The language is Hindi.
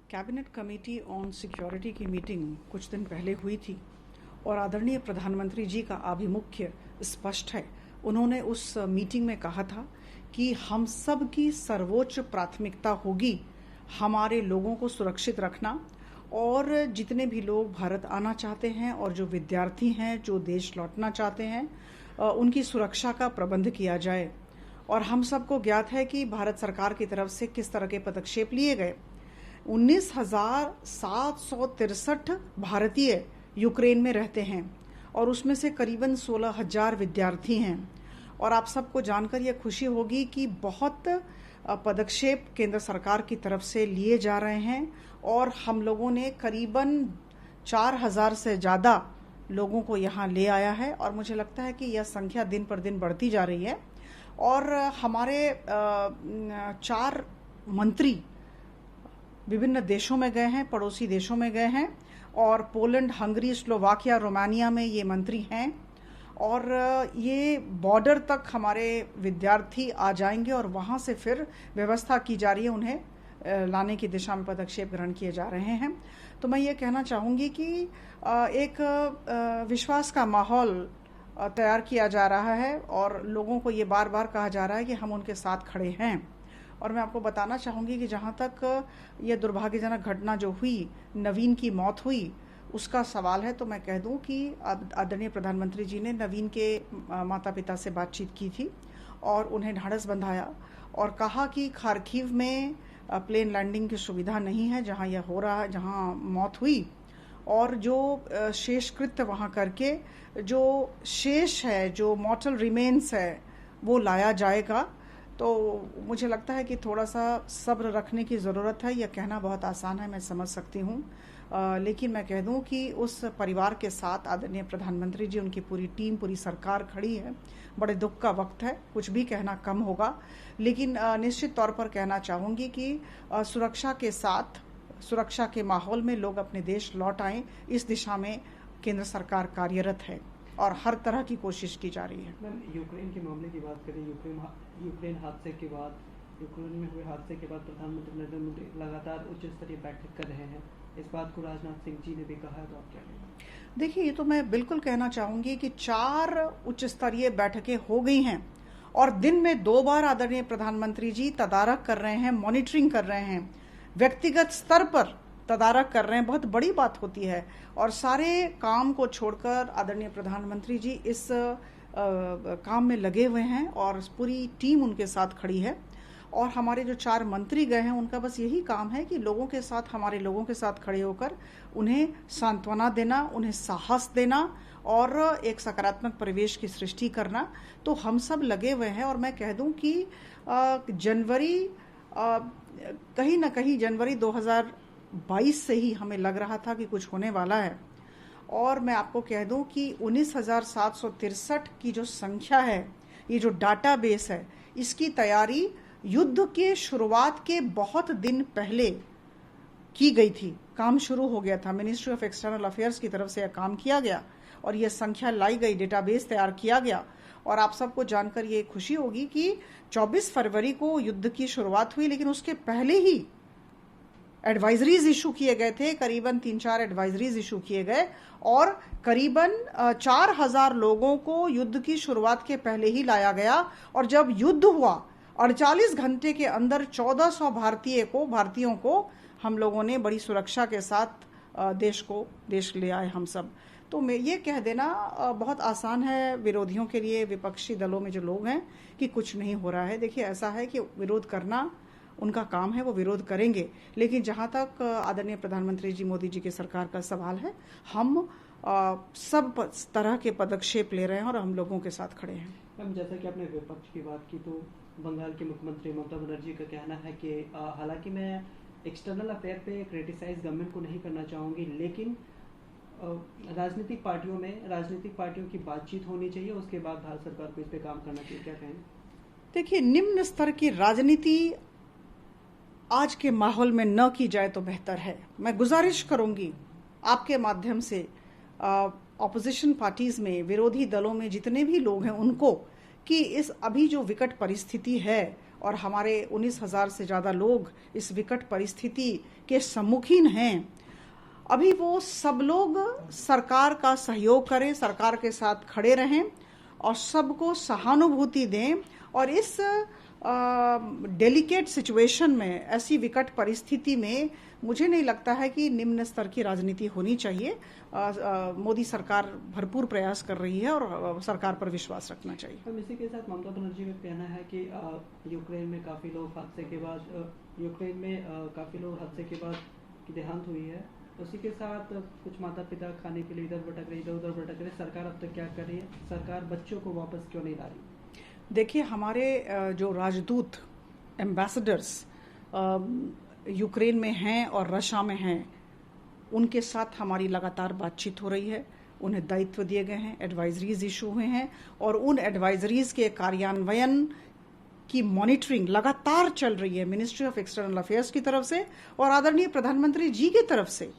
कैबिनेट कमेटी ऑन सिक्योरिटी की मीटिंग कुछ दिन पहले हुई थी और आदरणीय प्रधानमंत्री जी का आभिमुख्य स्पष्ट है। उन्होंने उस मीटिंग में कहा था कि हम सब की सर्वोच्च प्राथमिकता होगी हमारे लोगों को सुरक्षित रखना और जितने भी लोग भारत आना चाहते हैं और जो विद्यार्थी हैं जो देश लौटना चाहते हैं उनकी सुरक्षा का प्रबंध किया जाए। और हम सबको ज्ञात है कि भारत सरकार की तरफ से किस तरह के पदक्षेप लिए गए। 19,763 भारतीय यूक्रेन में रहते हैं और उसमें से करीबन 16,000 विद्यार्थी हैं। और आप सबको जानकर यह खुशी होगी कि बहुत पदक्षेप केंद्र सरकार की तरफ से लिए जा रहे हैं और हम लोगों ने करीबन 4,000 से ज़्यादा लोगों को यहाँ ले आया है और मुझे लगता है कि यह संख्या दिन पर दिन बढ़ती जा रही है। और हमारे 4 मंत्री विभिन्न देशों में गए हैं, पड़ोसी देशों में गए हैं और पोलैंड, हंगरी, स्लोवाकिया, रोमानिया में ये मंत्री हैं और ये बॉर्डर तक हमारे विद्यार्थी आ जाएंगे और वहाँ से फिर व्यवस्था की जा रही है, उन्हें लाने की दिशा में पदक्षेप ग्रहण किए जा रहे हैं। तो मैं ये कहना चाहूँगी कि एक विश्वास का माहौल तैयार किया जा रहा है और लोगों को ये बार बार कहा जा रहा है कि हम उनके साथ खड़े हैं। और मैं आपको बताना चाहूँगी कि जहाँ तक ये दुर्भाग्यजनक घटना जो हुई, नवीन की मौत हुई, उसका सवाल है, तो मैं कह दूं कि आदरणीय प्रधानमंत्री जी ने नवीन के माता पिता से बातचीत की थी और उन्हें ढाढ़स बंधाया और कहा कि खार्किव में प्लेन लैंडिंग की सुविधा नहीं है जहाँ यह हो रहा है, जहाँ मौत हुई, और जो शेष कृत्य वहाँ करके जो शेष है, जो मॉर्टल रिमेन्स है, वो लाया जाएगा। तो मुझे लगता है कि थोड़ा सा सब्र रखने की ज़रूरत है। यह कहना बहुत आसान है, मैं समझ सकती हूँ, लेकिन मैं कह दूँ कि उस परिवार के साथ आदरणीय प्रधानमंत्री जी, उनकी पूरी टीम, पूरी सरकार खड़ी है। बड़े दुख का वक्त है, कुछ भी कहना कम होगा, लेकिन निश्चित तौर पर कहना चाहूँगी कि सुरक्षा के साथ, सुरक्षा के माहौल में लोग अपने देश लौट आएँ, इस दिशा में केंद्र सरकार कार्यरत है और हर तरह की कोशिश की जा रही है। मैम, यूक्रेन के मामले की बात करें, यूक्रेन हादसे के बाद, यूक्रेन में हुए हादसे के बाद प्रधानमंत्री नरेंद्र मोदी लगातार उच्च स्तरीय बैठक कर रहे हैं। इस बात को राजनाथ सिंह जी ने भी कहा है, तो आप क्या कहेंगे? देखिए, ये तो मैं बिल्कुल कहना चाहूँगी कि 4 उच्च स्तरीय बैठकें हो गई हैं और दिन में 2 बार आदरणीय प्रधानमंत्री जी तदारक कर रहे हैं, मॉनिटरिंग कर रहे हैं, व्यक्तिगत स्तर पर तदारक कर रहे हैं। बहुत बड़ी बात होती है और सारे काम को छोड़कर आदरणीय प्रधानमंत्री जी इस काम में लगे हुए हैं और पूरी टीम उनके साथ खड़ी है। और हमारे जो 4 मंत्री गए हैं, उनका बस यही काम है कि लोगों के साथ, हमारे लोगों के साथ खड़े होकर उन्हें सांत्वना देना, उन्हें साहस देना और एक सकारात्मक परिवेश की सृष्टि करना। तो हम सब लगे हुए हैं और मैं कह दूं कि जनवरी, कहीं ना कहीं जनवरी 2022 से ही हमें लग रहा था कि कुछ होने वाला है। और मैं आपको कह दूं कि 19,763 की जो संख्या है, ये जो डाटाबेस है, इसकी तैयारी युद्ध के शुरुआत के बहुत दिन पहले की गई थी। काम शुरू हो गया था, मिनिस्ट्री ऑफ एक्सटर्नल अफेयर्स की तरफ से यह काम किया गया और यह संख्या लाई गई, डेटाबेस तैयार किया गया। और आप सबको जानकर ये खुशी होगी कि 24 फरवरी को युद्ध की शुरुआत हुई, लेकिन उसके पहले ही एडवाइजरीज इशू किए गए थे, करीबन 3-4 एडवाइजरीज इशू किए गए और करीबन 4,000 लोगों को युद्ध की शुरुआत के पहले ही लाया गया। और जब युद्ध हुआ, 48 घंटे के अंदर 1400 भारतीयों को हम लोगों ने बड़ी सुरक्षा के साथ देश ले आए हम सब। तो मैं ये कह देना बहुत आसान है विरोधियों के लिए, विपक्षी दलों में जो लोग हैं, कि कुछ नहीं हो रहा है। देखिए, ऐसा है कि विरोध करना उनका काम है, वो विरोध करेंगे, लेकिन जहाँ तक आदरणीय प्रधानमंत्री जी, मोदी जी की सरकार का सवाल है, हम सब तरह के पदक्षेप ले रहे हैं और हम लोगों के साथ खड़े हैं। मैम, जैसा कि आपने विपक्ष की बात की, तो बंगाल के मुख्यमंत्री ममता बनर्जी का कहना है कि हालांकि मैं एक्सटर्नल अफेयर पे क्रिटिसाइज गवर्नमेंट को नहीं करना चाहूँगी, लेकिन राजनीतिक पार्टियों की बातचीत होनी चाहिए, उसके बाद भारत सरकार को इस पे काम करना चाहिए। क्या कहें? देखिए, निम्न स्तर की राजनीति आज के माहौल में न की जाए तो बेहतर है। मैं गुजारिश करूंगी आपके माध्यम से ऑपोजिशन पार्टीज में, विरोधी दलों में जितने भी लोग हैं, उनको कि इस अभी जो विकट परिस्थिति है और हमारे 19,000 से ज़्यादा लोग इस विकट परिस्थिति के सम्मुखीन हैं। अभी वो सब लोग सरकार का सहयोग करें, सरकार के साथ खड़े रहें और सबको सहानुभूति दें और इस डेलिकेट सिचुएशन में, ऐसी विकट परिस्थिति में मुझे नहीं लगता है कि निम्न स्तर की राजनीति होनी चाहिए। मोदी सरकार भरपूर प्रयास कर रही है और सरकार पर विश्वास रखना चाहिए। हम इसी के साथ ममता बनर्जी का कहना है कि यूक्रेन में काफ़ी लोग हादसे के बाद की देहांत हुई है। उसी के साथ कुछ माता पिता खाने के लिए इधर उधर भटक रहे। सरकार अब तक क्या कर रही है? सरकार बच्चों को वापस क्यों नहीं ला रही? देखिए, हमारे जो राजदूत एम्बेसडर्स यूक्रेन में हैं और रशिया में हैं, उनके साथ हमारी लगातार बातचीत हो रही है। उन्हें दायित्व दिए गए हैं, एडवाइजरीज इशू हुए हैं और उन एडवाइजरीज के कार्यान्वयन की मॉनिटरिंग लगातार चल रही है मिनिस्ट्री ऑफ एक्सटर्नल अफेयर्स की तरफ से और आदरणीय प्रधानमंत्री जी की तरफ से।